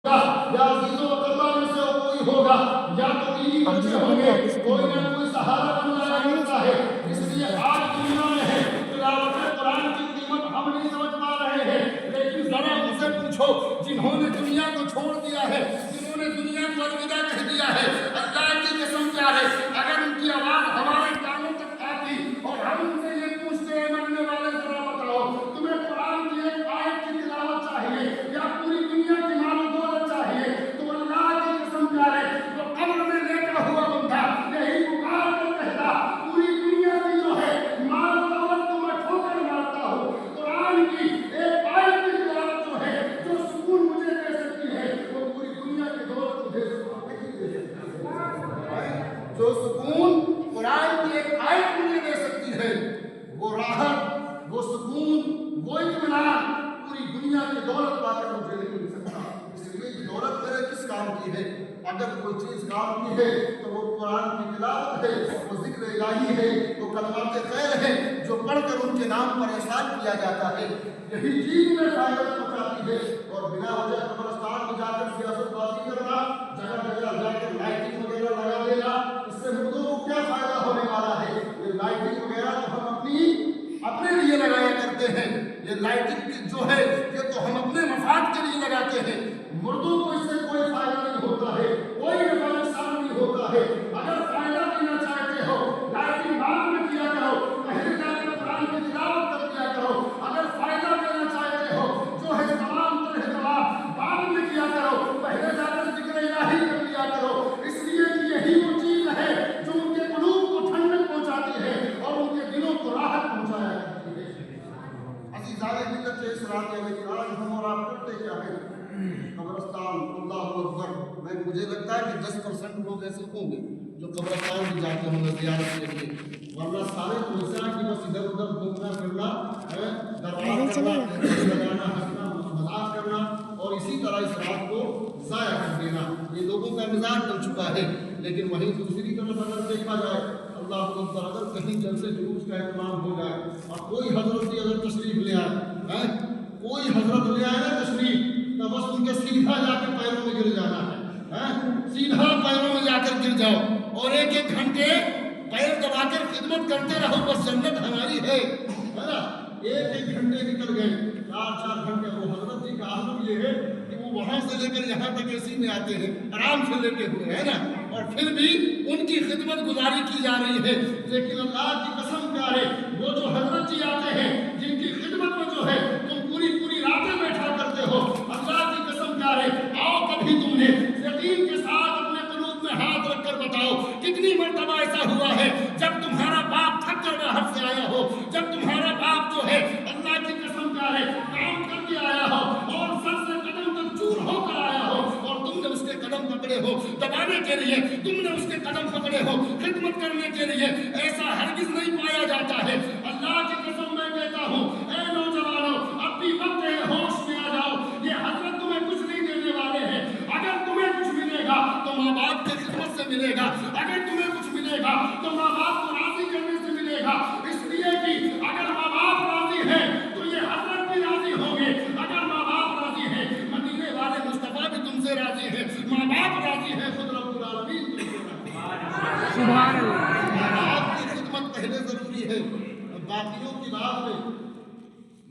یا عزیزوں اقربا میں سے کوئی ہوگا یا تو بیوی بچے ہوں گے، کوئی نہ کوئی سہارا بن جایا کرتا ہے. اس لیے آج دنیا میں ہے تلاوت قرآن کی قیمت ہم نہیں سمجھ پا رہے ہیں، لیکن ذرا ان سے پوچھو جنہوں نے دنیا کو چھوڑ دیا ہے، جنہوں نے دنیا کو الوداع کہہ دیا ہے، اللہ کی قسم کیا ہے اگر ان کی آواز ہمارے کانوں تک آتی اور ہم ان سے یہ پوچھتے ہیں مرنے والے ذرا بتاؤ تمہیں قرآن کی ایک آیت کی تلاوت چاہیے یا پوری دنیا کی مال و دولت چاہیے، تو اللہ کی قسم کیا ہے وہ قبر میں لیٹا ہوا بندہ یہی پکار کر کہتا پوری دنیا کی جو ہے مال و دولت کو میں ٹھوکر مارتا ہوں، قرآن کی ایک آیت کی تلاوت جو ہے جو سکون مجھے دے سکتی ہے وہ پوری دنیا کی دولت مجھے نہیں دے سکتی. جو سکون قرآن کی ایک آیت مجھے دے سکتی ہے وہ راحت، وہ سکون، وہ اطمینان پوری دنیا کی دولت پا کر مجھے نہیں مل سکتا. اس لیے یہ دولت میرے کس کام کی ہے؟ اگر کوئی چیز کام کی ہے تو وہ قرآن کی تلاوت ہے، وہ ذکر الہی ہے، وہ کلمات خیر ہے جو پڑھ کر ان کے نام پر احسان کیا جاتا ہے. یہی چیز میں فائدہ پہنچاتی ہے. اور بنا وجہ قبرستان میں جا کر سیاست بازی کرنا، جگہ جگہ جا کر لائٹنگ وغیرہ لگا دینا، اس سے مردوں کو کیا فائدہ ہونے والا ہے؟ یہ لائٹنگ وغیرہ تو ہم اپنے لیے لگایا کرتے ہیں، یہ لائٹنگ جو ہے یہ تو ہم اپنے مفاد کے لیے لگاتے ہیں. مردوں کو اس سے کوئی فائدہ نہیں ہوتا ہے، کوئی نفع نقصان نہیں ہوتا ہے. اگر فائدہ لینا چاہتے ہو لائٹنگ بعد میں کیا کرو، پہلے جا کر قرآن کی تلاوت کر دیا کرو. اگر فائدہ لینا چاہتے ہو جو ہے تمام طرح دوا بعد میں کیا کرو، پہلے جا کر ذکر الہی کر دیا کرو. اس لیے کہ یہی وہ چیز ہے جو ان کے قلوب کو ٹھنڈک پہنچاتی ہے اور ان کے دلوں کو راحت پہنچایا کرتی ہے. عزیزان ملت اسلام کے آج ہم اور آپ کرتے کیا ہیں؟ قبرستان، اللہ اکبر. مجھے لگتا ہے کہ 10% لوگ ایسے ہوں گے جو قبرستان بھی جاتے ہوں گے زیارت کے لیے، ورنہ سارے تو ایسا کہ بس ادھر ادھر گھومنا پھرنا، دربار کرنا، لگانا، ہنسنا، مذاق کرنا اور اسی طرح اس رات کو ضائع کر دینا، یہ لوگوں کا مزاج بن چکا ہے. لیکن وہیں دوسری طرف اگر دیکھا جائے اللہ اکبر، اگر کہیں جلسے جلوس کا اہتمام ہو جائے اور کوئی حضرت بھی اگر تشریف لے آئے، کوئی حضرت لے آئے نا تشریف، تو بس ان کے سیدھا جا کے پیروں میں گر جانا ہے، سیدھا پیروں میں جا کر گر جاؤ اور ایک ایک گھنٹے پیر دبا کر خدمت کرتے رہو، بس جنت ہماری ہے نا. ایک ایک گھنٹے نکل گئے، 4 گھنٹے. وہ حضرت جی کا عالم یہ ہے کہ وہ وہاں سے لے کر یہاں تک اسی میں آتے ہیں آرام سے لیٹے ہوئے ہیں نا، اور پھر بھی ان کی خدمت گزاری کی جا رہی ہے. لیکن اللہ کی قسم کیا ہے وہ جو حضرت جی آتے ہیں جن کی خدمت میں جو ہے تم پوری راتیں بیٹھا کرتے ہو، اللہ کی قسم کیا ہے آؤ کبھی تم نے یقین کے ساتھ اپنے قلوب میں ہاتھ رکھ کر بتاؤ کتنی مرتبہ ایسا ہوا ہے جب تمہارا باپ تھک کر باہر سے آیا ہو، جب تمہارا باپ جو ہے اللہ کی قسم کیا ہے کام کر کے آیا ہو اور سر سے قدم تک چور ہو کر آیا ہو اور تم نے اس کے قدم پکڑے ہو دبانے کے لیے، تم نے اس کے قدم پکڑے ہو خدمت کرنے کے لیے. ایسا ہرگز نہیں پایا جاتا ہے. اللہ کی قسم میں کہتا ہوں اے نوجوانوں اب بھی وقت ہے، ہوش میں آ جاؤ. یہ حضرت تمہیں کچھ نہیں دینے والے ہیں. اگر تمہیں کچھ ملے گا تو ماں باپ کی خدمت سے ملے گا، اگر تمہیں کچھ ملے گا تو ماں باپ کو راضی کرنے سے ملے گا. اس لیے کہ اگر ماں باپ راضی ہیں تو یہ حضرت بھی راضی ہوں گے. اگر ماں باپ راضی ہیں، مدینے والے مصطفیٰ بھی تم سے راضی ہیں. ماں باپ راضی ہیں، خود رب العالمین تم سے راضی ہے. سبحان اللہ. ماں باپ کی خدمت پہلے ضروری ہے، باقیوں کی بات میں.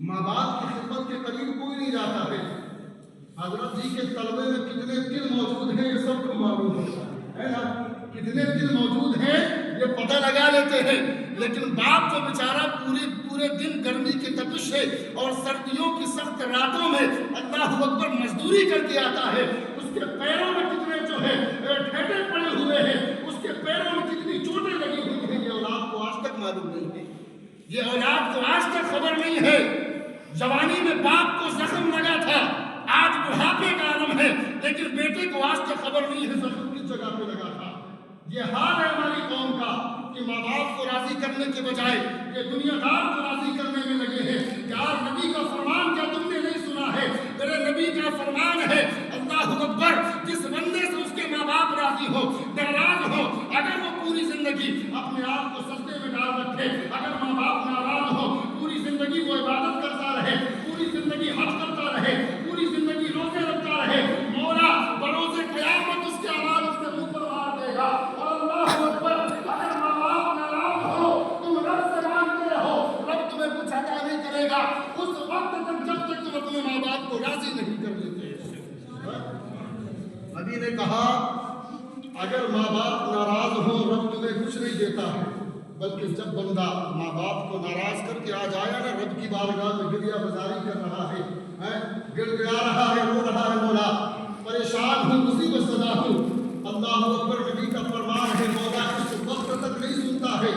ماں باپ کی خدمت کے قریب کوئی نہیں جاتا ہے. حضرت جی کے طلبے میں کتنے دل موجود ہیں یہ سب کو معلوم ہے نا، کتنے دل موجود ہیں یہ پتہ لگا لیتے ہیں. لیکن باپ جو بیچارہ پورے دن گرمی کی تپش سے اور سردیوں کی سخت راتوں میں اللہ اکبر مزدوری کر کے آتا ہے، اس کے پیروں میں کتنے جو ہے ٹھیٹے پڑے ہوئے ہیں، اس کے پیروں میں کتنی چوٹیں لگی ہوئی ہیں، یہ اولاد کو آج تک معلوم نہیں ہے. یہ اولاد کو آج تک خبر نہیں ہے. جوانی میں باپ کو زخم لگا تھا، آج بڑھاپے کا عالم ہے، لیکن بیٹے کو آج تک خبر نہیں ہے زخم کس جگہ پہ لگا تھا. یہ حال ہے ہماری قوم کا کہ ماں باپ کو راضی کرنے کے بجائے یہ دنیا دار کو راضی کرنے میں لگے ہیں. یار نبی کا فرمان کیا تم نے نہیں سنا ہے؟ میرے نبی کا فرمان ہے اللہ اکبر جس بندے سے اس کے ماں باپ راضی ہو ناراض ہو، اگر وہ پوری زندگی اپنے آپ کو سجدے میں ڈال رکھے، اگر ماں باپ ناراض ہو پوری زندگی وہ عبادت کرتا رہے، پوری زندگی حج کرتا رہے، پوری زندگی روزے رکھتا رہے، مولا نے کہا اگر ماں باپ ناراض ہوں رب تمہیں کچھ نہیں دیتا ہے، بلکہ جب بندہ ماں باپ کو ناراض کر کے آ جائے نا رب کی بارگاہ میں گریا بازاری کر رہا ہے، گڑ گڑا رہا ہے، رو رہا ہے، مولا پریشان ہوں، مصیبت زدہ ہوں، اللہ اکبر نبی کا فرمان ہے مولا اس وقت تک نہیں سنتا ہے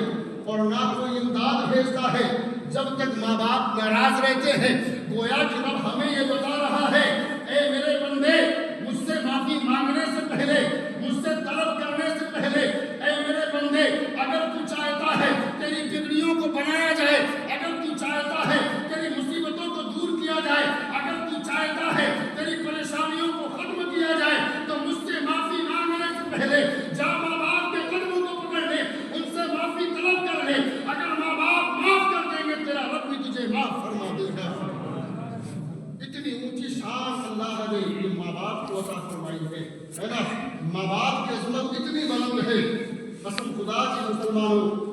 اور نہ کوئی امداد بھیجتا ہے جب تک ماں باپ ناراض رہتے ہیں۔ گویا کہ رب ہمیں یہ بتا رہا ہے اے میرے بندے مجھ سے معافی مانگنے سے پہلے، مجھ سے طلب کرنے سے پہلے، اے میرے بندے اگر تو چاہتا ہے تیری بگڑیوں کو بنایا جائے، اگر تو چاہتا ہے تیری مصیبتوں کو دور کیا جائے، اگر تو چاہتا ہے تیری پریشانیوں کو ختم کیا جائے تو مجھ سے معافی مانگنے سے پہلے جا ماں باپ کے قدموں کو پکڑ لے، ان سے معافی طلب کر لے۔ اگر ماں باپ معاف کر دیں گے تیرا رب بھی تجھے معاف فرما دے گا۔ اتنی اونچی شان اللہ نے ماں باپ کو عطا فرمائی ہے نا، ماں باپ کی عظمت اتنی بلند ہے، قسم خدا کی مسلمانوں